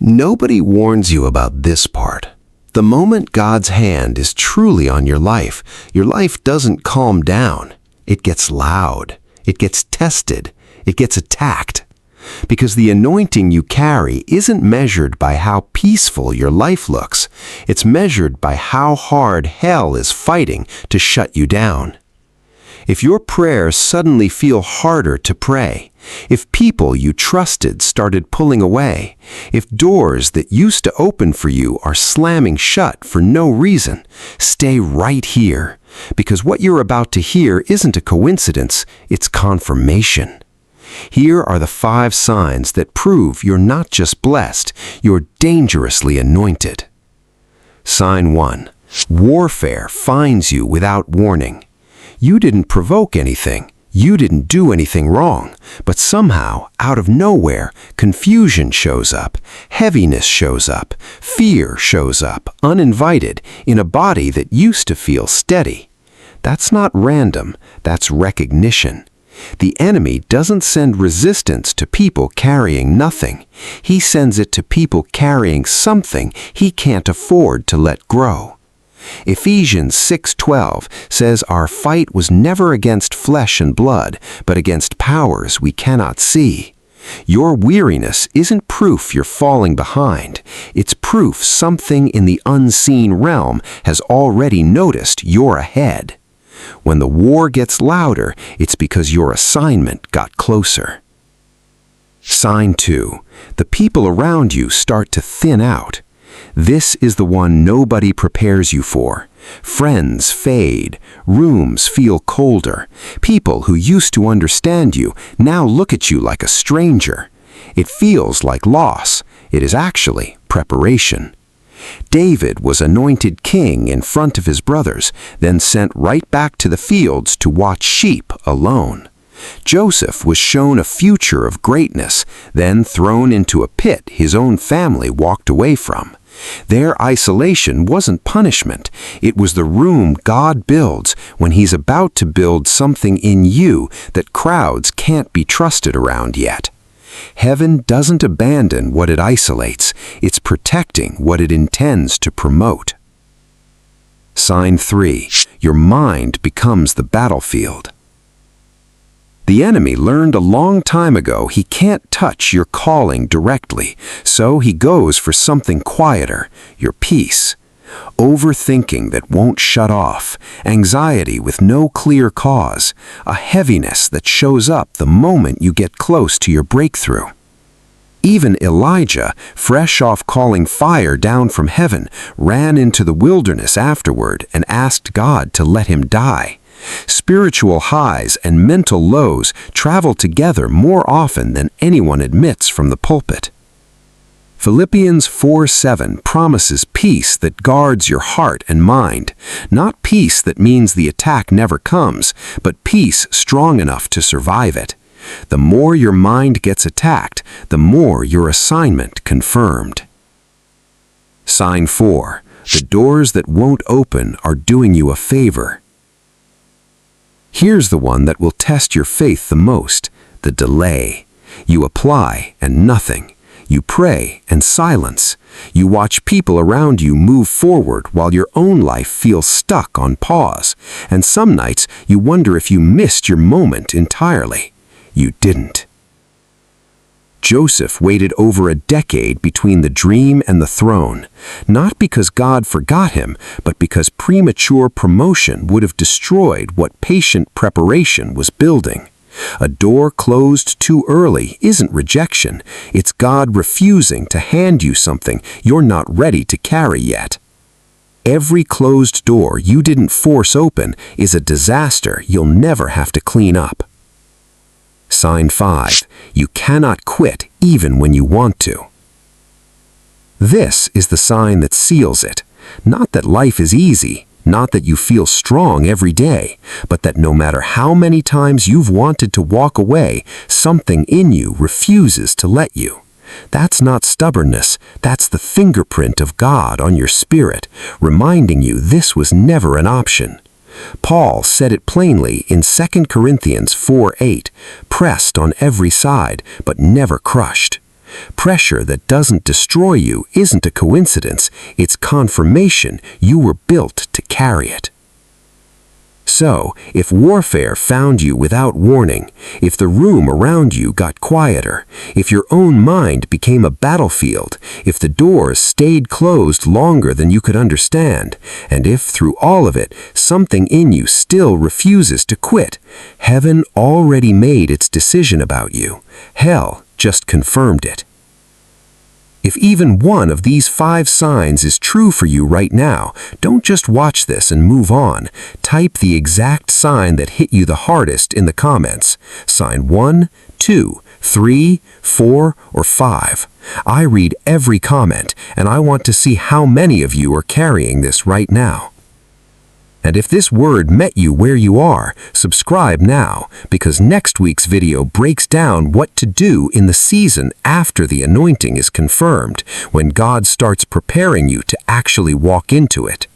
Nobody warns you about this part. The moment God's hand is truly on your life doesn't calm down. It gets loud. It gets tested. It gets attacked. Because the anointing you carry isn't measured by how peaceful your life looks. It's measured by how hard hell is fighting to shut you down. If your prayers suddenly feel harder to pray, if people you trusted started pulling away, if doors that used to open for you are slamming shut for no reason, stay right here, because what you're about to hear isn't a coincidence, it's confirmation. Here are the 5 signs that prove you're not just blessed, you're dangerously anointed. Sign 1. Warfare finds you without warning. You didn't provoke anything. You didn't do anything wrong. But somehow, out of nowhere, confusion shows up, heaviness shows up, fear shows up, uninvited, in a body that used to feel steady. That's not random, that's recognition. The enemy doesn't send resistance to people carrying nothing. He sends it to people carrying something he can't afford to let grow. Ephesians 6:12 says our fight was never against flesh and blood, but against powers we cannot see. Your weariness isn't proof you're falling behind. It's proof something in the unseen realm has already noticed you're ahead. When the war gets louder, it's because your assignment got closer. Sign 2. The people around you start to thin out. This is the one nobody prepares you for. Friends fade, rooms feel colder. People who used to understand you now look at you like a stranger. It feels like loss. It is actually preparation. David was anointed king in front of his brothers, then sent right back to the fields to watch sheep alone. Joseph was shown a future of greatness, then thrown into a pit his own family walked away from. Their isolation wasn't punishment. It was the room God builds when He's about to build something in you that crowds can't be trusted around yet. Heaven doesn't abandon what it isolates. It's protecting what it intends to promote. Sign 3. Your mind becomes the battlefield. The enemy learned a long time ago he can't touch your calling directly, so he goes for something quieter, your peace. Overthinking that won't shut off, anxiety with no clear cause, a heaviness that shows up the moment you get close to your breakthrough. Even Elijah, fresh off calling fire down from heaven, ran into the wilderness afterward and asked God to let him die. Spiritual highs and mental lows travel together more often than anyone admits from the pulpit. Philippians 4:7 promises peace that guards your heart and mind, not peace that means the attack never comes, but peace strong enough to survive it. The more your mind gets attacked, the more your assignment confirmed. Sign 4. The doors that won't open are doing you a favor. Here's the one that will test your faith the most, the delay. You apply and nothing. You pray and silence. You watch people around you move forward while your own life feels stuck on pause. And some nights you wonder if you missed your moment entirely. You didn't. Joseph waited over a decade between the dream and the throne, not because God forgot him, but because premature promotion would have destroyed what patient preparation was building. A door closed too early isn't rejection, it's God refusing to hand you something you're not ready to carry yet. Every closed door you didn't force open is a disaster you'll never have to clean up. Sign 5. You cannot quit even when you want to. This is the sign that seals it. Not that life is easy, not that you feel strong every day, but that no matter how many times you've wanted to walk away, something in you refuses to let you. That's not stubbornness, that's the fingerprint of God on your spirit, reminding you this was never an option. Paul said it plainly in 2 Corinthians 4:8, pressed on every side, but never crushed. Pressure that doesn't destroy you isn't a coincidence, it's confirmation you were built to carry it. So, if warfare found you without warning, if the room around you got quieter, if your own mind became a battlefield, if the doors stayed closed longer than you could understand, and if through all of it, something in you still refuses to quit, heaven already made its decision about you. Hell just confirmed it. If even one of these 5 signs is true for you right now, don't just watch this and move on. Type the exact sign that hit you the hardest in the comments. Sign 1, 2, 3, 4, or 5. I read every comment, and I want to see how many of you are carrying this right now. And if this word met you where you are, subscribe now, because next week's video breaks down what to do in the season after the anointing is confirmed, when God starts preparing you to actually walk into it.